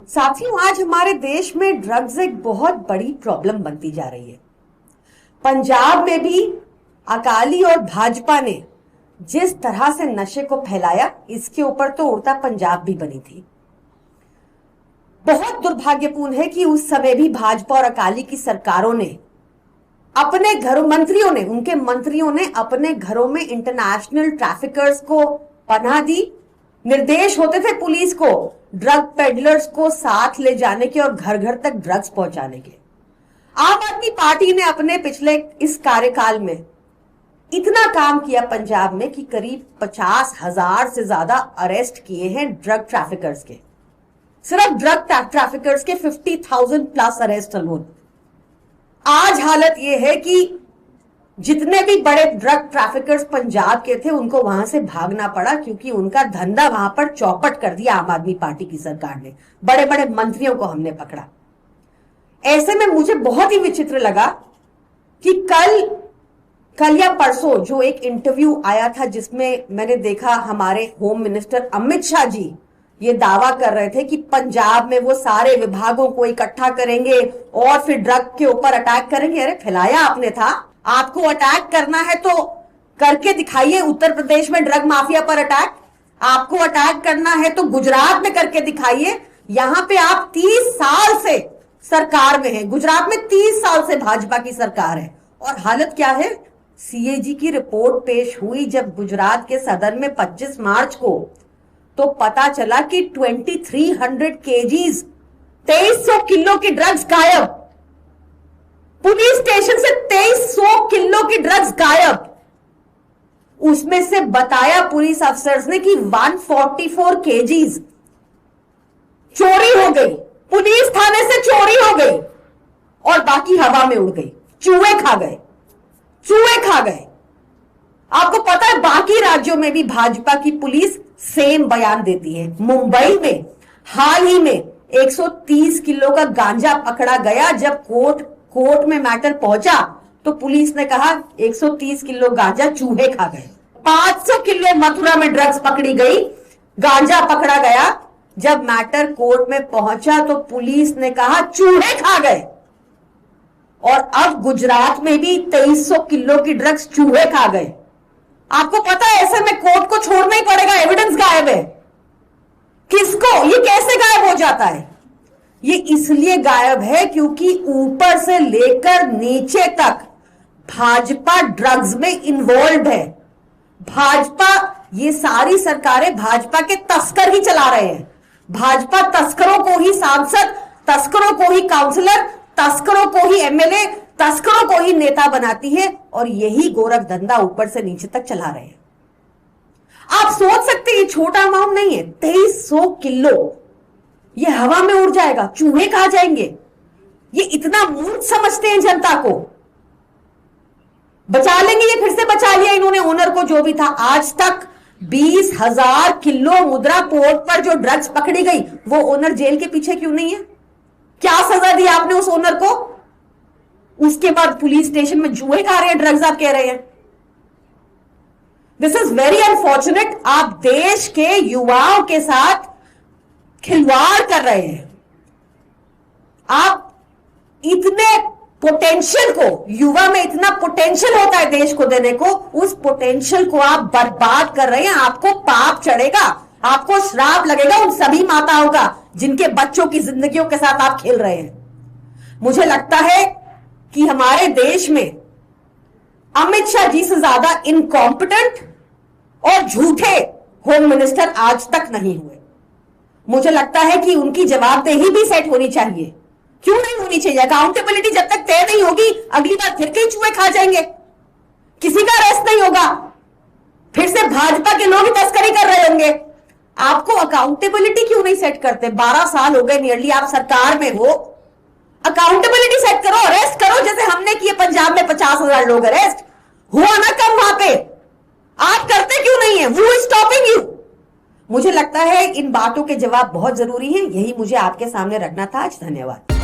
साथियों, आज हमारे देश में ड्रग्स एक बहुत बड़ी प्रॉब्लम बनती जा रही है। पंजाब में भी अकाली और भाजपा ने जिस तरह से नशे को फैलाया, इसके ऊपर तो उड़ता पंजाब भी बनी थी। बहुत दुर्भाग्यपूर्ण है कि उस समय भी भाजपा और अकाली की सरकारों ने अपने घरों उनके मंत्रियों ने अपने घरों में इंटरनेशनल ट्रैफिकर्स को पनाह दी। निर्देश होते थे पुलिस को ड्रग पेडलर्स को साथ ले जाने के और घर घर तक ड्रग्स पहुंचाने के। आम आदमी पार्टी ने अपने पिछले इस कार्यकाल में इतना काम किया पंजाब में कि करीब 50,000 से ज्यादा अरेस्ट किए हैं ड्रग ट्रैफिकर्स के। सिर्फ ड्रग ट्रैफिकर्स के 50,000 प्लस अरेस्ट अलोन। आज हालत यह है कि जितने भी बड़े ड्रग ट्रैफिकर्स पंजाब के थे उनको वहां से भागना पड़ा, क्योंकि उनका धंधा वहां पर चौपट कर दिया आम आदमी पार्टी की सरकार ने। बड़े बड़े मंत्रियों को हमने पकड़ा। ऐसे में मुझे बहुत ही विचित्र लगा कि कल या परसों जो एक इंटरव्यू आया था जिसमें मैंने देखा हमारे होम मिनिस्टर अमित शाह जी ये दावा कर रहे थे कि पंजाब में वो सारे विभागों को इकट्ठा करेंगे और फिर ड्रग के ऊपर अटैक करेंगे। अरे फैलाया आपने था। आपको अटैक करना है तो करके दिखाइए। उत्तर प्रदेश में ड्रग माफिया पर अटैक, आपको अटैक करना है तो गुजरात में करके दिखाइए। यहां पे आप 30 साल से सरकार में हैं। गुजरात में 30 साल से भाजपा की सरकार है और हालत क्या है। सीएजी की रिपोर्ट पेश हुई जब गुजरात के सदन में 25 मार्च को, तो पता चला कि 2300 केजीज 2300 किलो की ड्रग्स गायब। पुलिस स्टेशन से 2300 किलो की ड्रग्स गायब। उसमें से बताया पुलिस अफसर्स ने कि 144 केजीज चोरी हो गई, पुलिस थाने से चोरी हो गई और बाकी हवा में उड़ गई। चूहे खा गए। आपको पता है बाकी राज्यों में भी भाजपा की पुलिस सेम बयान देती है। मुंबई में हाल ही में 130 किलो का गांजा पकड़ा गया। जब कोर्ट में मैटर पहुंचा तो पुलिस ने कहा 130 किलो गांजा चूहे खा गए। 500 किलो मथुरा में ड्रग्स पकड़ी गई, गांजा पकड़ा गया। जब मैटर कोर्ट में पहुंचा तो पुलिस ने कहा चूहे खा गए। और अब गुजरात में भी 2300 किलो की ड्रग्स चूहे खा गए। आपको पता है ऐसे में कोर्ट को छोड़ना ही पड़ेगा। एविडेंस गायब है। किसको, ये कैसे गायब हो जाता है? ये इसलिए गायब है क्योंकि ऊपर से लेकर नीचे तक भाजपा ड्रग्स में इन्वॉल्व है। भाजपा, ये सारी सरकारें भाजपा के तस्कर ही चला रहे हैं। भाजपा तस्करों को ही सांसद, तस्करों को ही काउंसलर, तस्करों को ही एमएलए, तस्करों को ही नेता बनाती है और यही गोरख धंधा ऊपर से नीचे तक चला रहे हैं। आप सोच सकते हैं ये छोटा अमाउंट नहीं है। 2300 किलो ये हवा में उड़ जाएगा, चूहे खा जाएंगे। ये इतना मूर्ख समझते हैं जनता को। बचा लेंगे, ये फिर से बचा लिया इन्होंने ओनर को जो भी था। आज तक 20,000 किलो मुद्रा पोर्ट पर जो ड्रग्स पकड़ी गई वो ओनर जेल के पीछे क्यों नहीं है? क्या सजा दी आपने उस ओनर को? उसके बाद पुलिस स्टेशन में जुए खा रहे हैं ड्रग्स, आप कह रहे हैं। This is very unfortunate. आप देश के युवाओं के साथ खिलवाड़ कर रहे हैं। आप इतने पोटेंशियल को, युवा में इतना पोटेंशियल होता है देश को देने को, उस पोटेंशियल को आप बर्बाद कर रहे हैं। आपको पाप चढ़ेगा, आपको श्राप लगेगा उन सभी माताओं का जिनके बच्चों की जिंदगियों के साथ आप खेल रहे हैं। मुझे लगता है कि हमारे देश में अमित शाह जी से ज्यादा इनकॉम्पिटेंट और झूठे होम मिनिस्टर आज तक नहीं हुए। मुझे लगता है कि उनकी जवाबदेही भी सेट होनी चाहिए। क्यों नहीं होनी चाहिए? अकाउंटेबिलिटी जब तक तय नहीं होगी, अगली बार फिर कई चूहे खा जाएंगे, किसी का अरेस्ट नहीं होगा, फिर से भाजपा के लोग ही तस्करी कर रहे होंगे। आपको अकाउंटेबिलिटी क्यों नहीं सेट करते? 12 साल हो गए नियरली आप सरकार में हो। अकाउंटेबिलिटी सेट करो, अरेस्ट करो, जैसे हमने किए पंजाब में 50,000 लोग अरेस्ट हुआ ना कम वहां पे। आप करते क्यों नहीं है? Who is stopping you? मुझे लगता है इन बातों के जवाब बहुत जरूरी है। यही मुझे आपके सामने रखना था आज। धन्यवाद।